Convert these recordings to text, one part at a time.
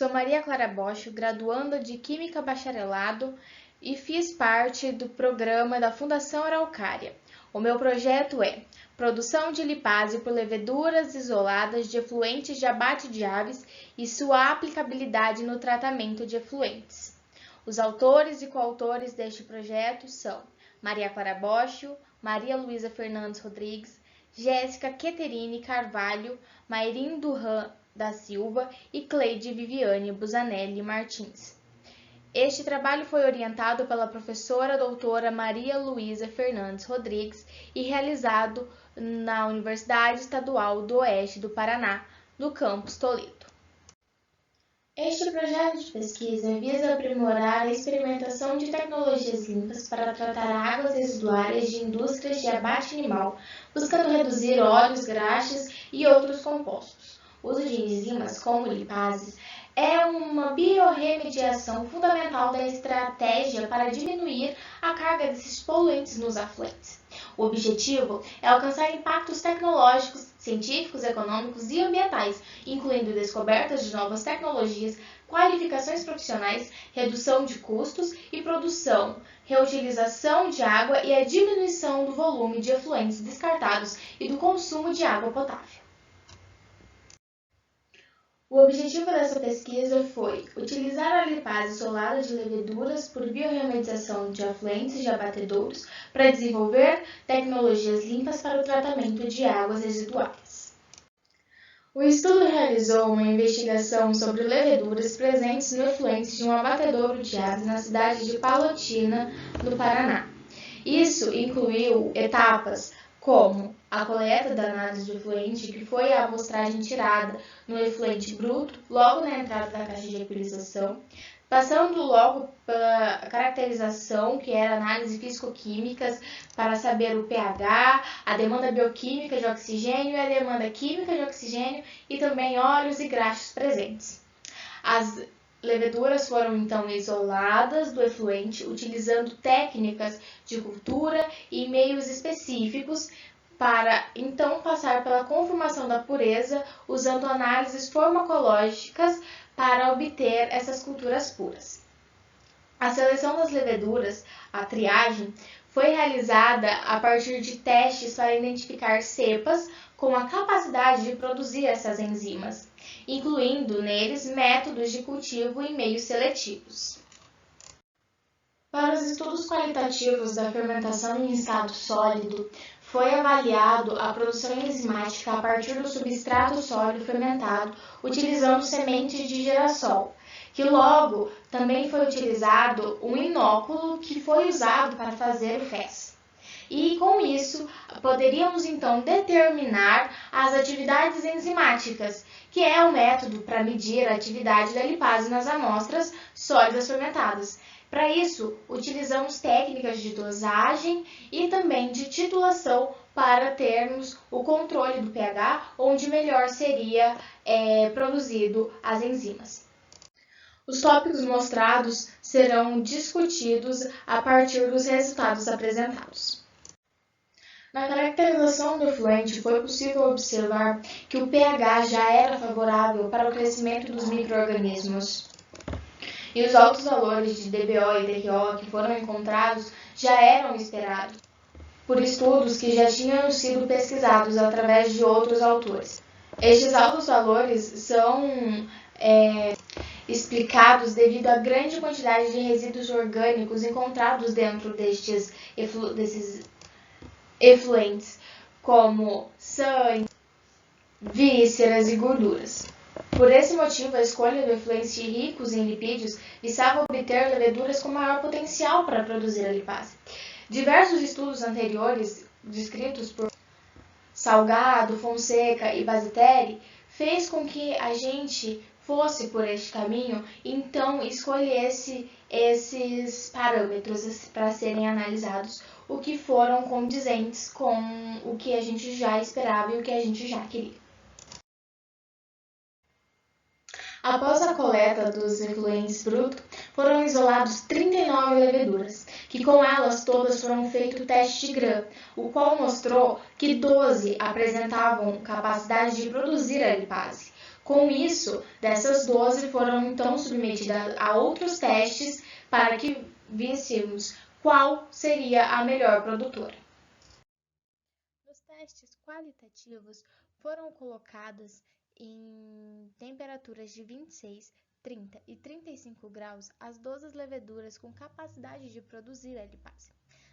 Sou Maria Clara Bosch, graduanda de Química Bacharelado e fiz parte do programa da Fundação Araucária. O meu projeto é produção de lipase por leveduras isoladas de efluentes de abate de aves e sua aplicabilidade no tratamento de efluentes. Os autores e coautores deste projeto são Maria Clara Bosch, Maria Luísa Fernandes Rodrigues, Jéssica Queterini Carvalho, Mairim Durran da Silva e Cleide Viviane Busanelli Martins. Este trabalho foi orientado pela professora doutora Maria Luísa Fernandes Rodrigues e realizado na Universidade Estadual do Oeste do Paraná, no campus Toledo. Este projeto de pesquisa visa aprimorar a experimentação de tecnologias limpas para tratar águas residuárias de indústrias de abate animal, buscando reduzir óleos, graxas e outros compostos. O uso de enzimas, como lipases, é uma biorremediação fundamental da estratégia para diminuir a carga desses poluentes nos afluentes. O objetivo é alcançar impactos tecnológicos, científicos, econômicos e ambientais, incluindo descobertas de novas tecnologias, qualificações profissionais, redução de custos e produção, reutilização de água e a diminuição do volume de efluentes descartados e do consumo de água potável. O objetivo dessa pesquisa foi utilizar a lipase isolada de leveduras por biorremediação de afluentes de abatedouros para desenvolver tecnologias limpas para o tratamento de águas residuais. O estudo realizou uma investigação sobre leveduras presentes no efluente de um abatedouro de aves na cidade de Palotina, no Paraná. Isso incluiu etapas como a coleta da análise de efluente, que foi a amostragem tirada no efluente bruto, logo na entrada da caixa de equilização, passando logo pela caracterização, que era análise físico-químicas, para saber o pH, a demanda bioquímica de oxigênio e a demanda química de oxigênio, e também óleos e graxos presentes. As leveduras foram então isoladas do efluente, utilizando técnicas de cultura e meios específicos para então passar pela conformação da pureza, usando análises farmacológicas para obter essas culturas puras. A seleção das leveduras, a triagem, foi realizada a partir de testes para identificar cepas com a capacidade de produzir essas enzimas, incluindo neles métodos de cultivo e meios seletivos. Para os estudos qualitativos da fermentação em estado sólido, foi avaliado a produção enzimática a partir do substrato sólido fermentado, utilizando sementes de girassol, que logo também foi utilizado um inóculo que foi usado para fazer o fez. E com isso, poderíamos então determinar as atividades enzimáticas, que é o método para medir a atividade da lipase nas amostras sólidas fermentadas. Para isso, utilizamos técnicas de dosagem e também de titulação para termos o controle do pH, onde melhor seria produzido as enzimas. Os tópicos mostrados serão discutidos a partir dos resultados apresentados. Na caracterização do efluente, foi possível observar que o pH já era favorável para o crescimento dos micro-organismos. E os altos valores de DBO e DRO que foram encontrados já eram esperados por estudos que já tinham sido pesquisados através de outros autores. Estes altos valores são explicados devido à grande quantidade de resíduos orgânicos encontrados dentro desses efluentes, como sangue, vísceras e gorduras. Por esse motivo, a escolha de efluentes ricos em lipídios visava obter leveduras com maior potencial para produzir a lipase. Diversos estudos anteriores, descritos por Salgado, Fonseca e Basiteri, fez com que a gente fosse por este caminho, então escolhesse esses parâmetros para serem analisados, o que foram condizentes com o que a gente já esperava e o que a gente já queria. Após a coleta dos efluentes brutos, foram isolados 39 leveduras, que com elas todas foram feito o teste de Gram, o qual mostrou que 12 apresentavam capacidade de produzir a lipase, Com isso, dessas 12 foram então submetidas a outros testes para que víssemos qual seria a melhor produtora. Nos testes qualitativos foram colocadas em temperaturas de 26, 30 e 35 graus as 12 leveduras com capacidade de produzir a lipase.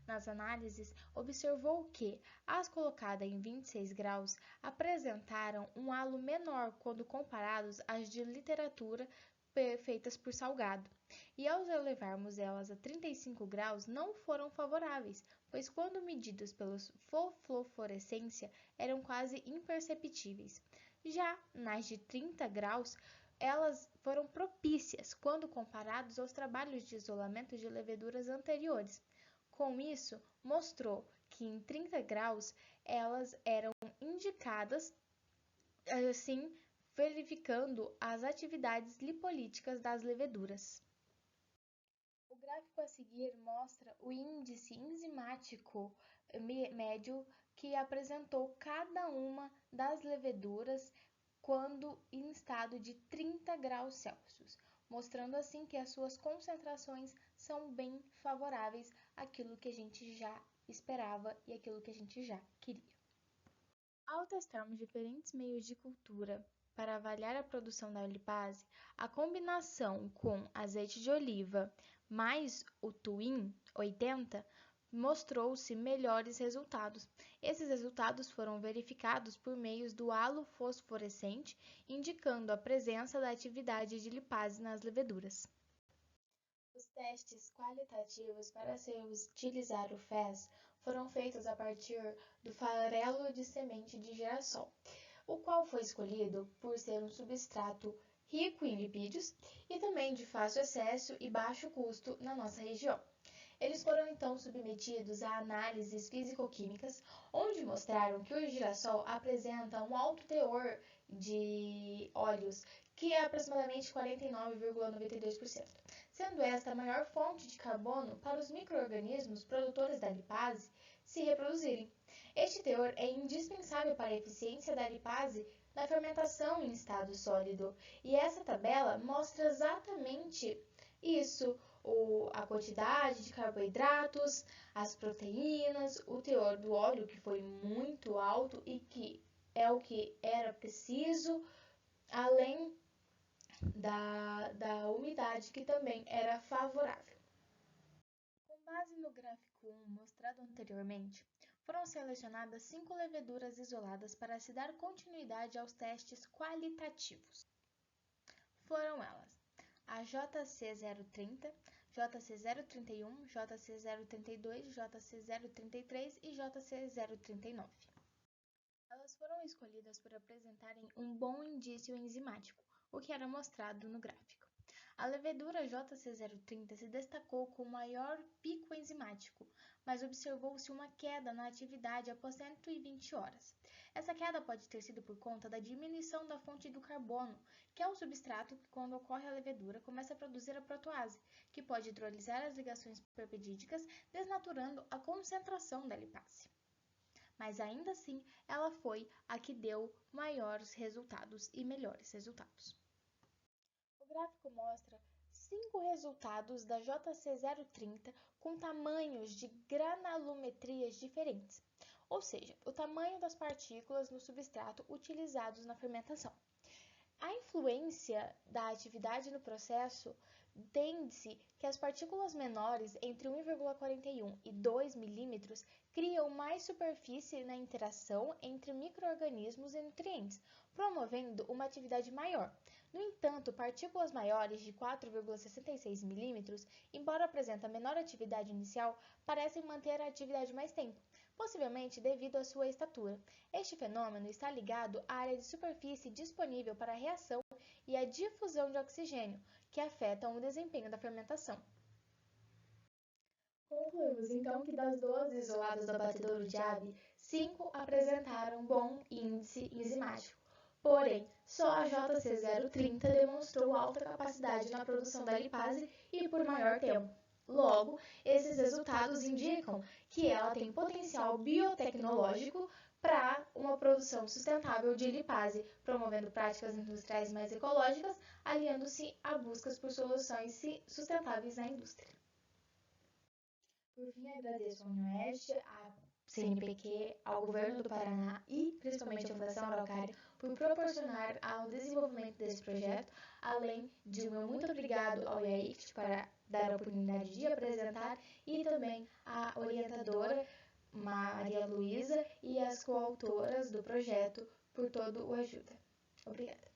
Nas análises, observou que as colocadas em 26 graus apresentaram um halo menor quando comparados às de literatura feitas por Salgado, e ao elevarmos elas a 35 graus não foram favoráveis, pois quando medidas pela fluorescência eram quase imperceptíveis. Já nas de 30 graus, elas foram propícias quando comparados aos trabalhos de isolamento de leveduras anteriores. Com isso, mostrou que em 30 graus elas eram indicadas, assim, verificando as atividades lipolíticas das leveduras. O gráfico a seguir mostra o índice enzimático médio que apresentou cada uma das leveduras quando em estado de 30 graus Celsius, mostrando assim que as suas concentrações são bem favoráveis àquilo que a gente já esperava e àquilo que a gente já queria. Ao testarmos diferentes meios de cultura para avaliar a produção da lipase, a combinação com azeite de oliva mais o Twin 80 mostrou-se melhores resultados. Esses resultados foram verificados por meio do halo fosforescente, indicando a presença da atividade de lipase nas leveduras. Os testes qualitativos para se utilizar o FES foram feitos a partir do farelo de semente de girassol, o qual foi escolhido por ser um substrato rico em lipídios e também de fácil acesso e baixo custo na nossa região. Eles foram então submetidos a análises físico-químicas, onde mostraram que o girassol apresenta um alto teor de óleos, que é aproximadamente 49,92%, sendo esta a maior fonte de carbono para os micro-organismos produtores da lipase se reproduzirem. Este teor é indispensável para a eficiência da lipase na fermentação em estado sólido, e essa tabela mostra exatamente isso. A quantidade de carboidratos, as proteínas, o teor do óleo, que foi muito alto e que é o que era preciso, além da umidade, que também era favorável. Com base no gráfico 1 mostrado anteriormente, foram selecionadas 5 leveduras isoladas para se dar continuidade aos testes qualitativos. Foram elas a JC030, JC031, JC032, JC033 e JC039. Elas foram escolhidas por apresentarem um bom indício enzimático, o que era mostrado no gráfico. A levedura JC030 se destacou com maior pico enzimático, mas observou-se uma queda na atividade após 120 horas. Essa queda pode ter sido por conta da diminuição da fonte do carbono, que é o substrato que, quando ocorre a levedura, começa a produzir a protease, que pode hidrolisar as ligações peptídicas, desnaturando a concentração da lipase. Mas ainda assim, ela foi a que deu maiores resultados e melhores resultados. O gráfico mostra 5 resultados da JC030 com tamanhos de granulometrias diferentes, ou seja, o tamanho das partículas no substrato utilizados na fermentação. A influência da atividade no processo entende-se que as partículas menores, entre 1,41 e 2 milímetros, criam mais superfície na interação entre micro-organismos e nutrientes, promovendo uma atividade maior. No entanto, partículas maiores de 4,66 milímetros, embora apresentem menor atividade inicial, parecem manter a atividade mais tempo, possivelmente devido à sua estatura. Este fenômeno está ligado à área de superfície disponível para a reação e à difusão de oxigênio, que afetam o desempenho da fermentação. Concluímos então que das 12 isoladas do abatedouro de ave, 5 apresentaram bom índice enzimático. Porém, só a JC030 demonstrou alta capacidade na produção da lipase e por maior tempo. Logo, esses resultados indicam que ela tem potencial biotecnológico para uma produção sustentável de lipase, promovendo práticas industriais mais ecológicas, aliando-se a buscas por soluções sustentáveis na indústria. Por fim, agradeço ao UniOeste, à CNPq, ao Governo do Paraná e principalmente à Fundação Araucária por proporcionar ao desenvolvimento desse projeto, além de meu muito obrigado ao IAICT para dar a oportunidade de apresentar e também à orientadora Maria Luísa e as coautoras do projeto por todo o ajuda. Obrigada.